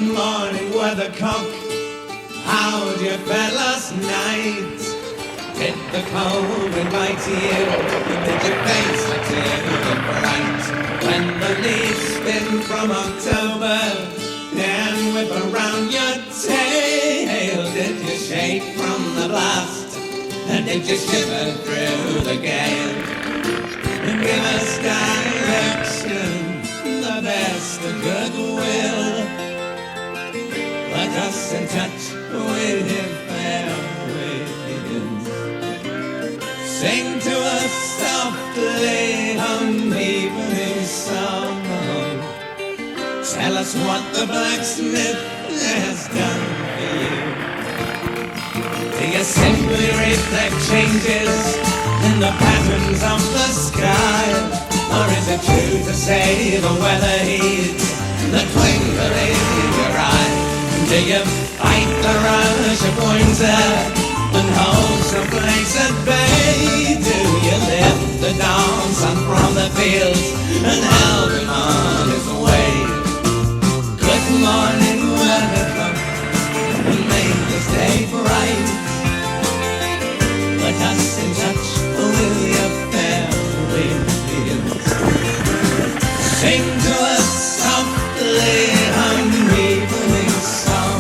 Good morning, weathercock. How'd you fare last night? Did the cold invite you? Did your face a tear bright? When the leaves spin from October and whip around your tail, did you shake from the blast? And did you shiver through the gale? Give us direction, the best of goodwill. Let us in touch with your fair winds. Sing to us softly an evening song. Tell us what the blacksmith has done for you. Do you simply reflect changes in the patterns of the sky? Or is it true to say the weather heeds the twinkle in your eye? Do you fight the rush of winter and hold some place at bay? Do you lift the dawn sun from the fields and help him on his way? Good morning, weathercock, and make this day bright. Let us in touch with your fair winds. Sing to us softly an evening song.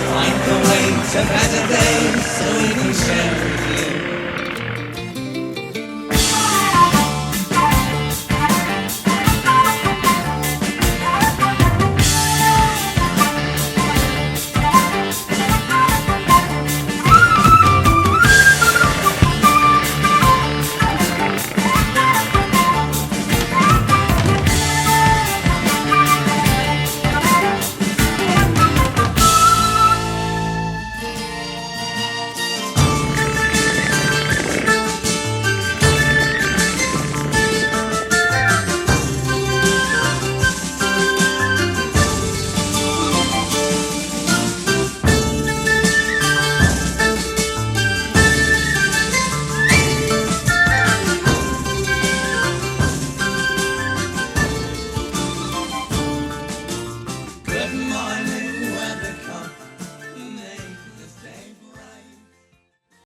Find the way to better days so we can share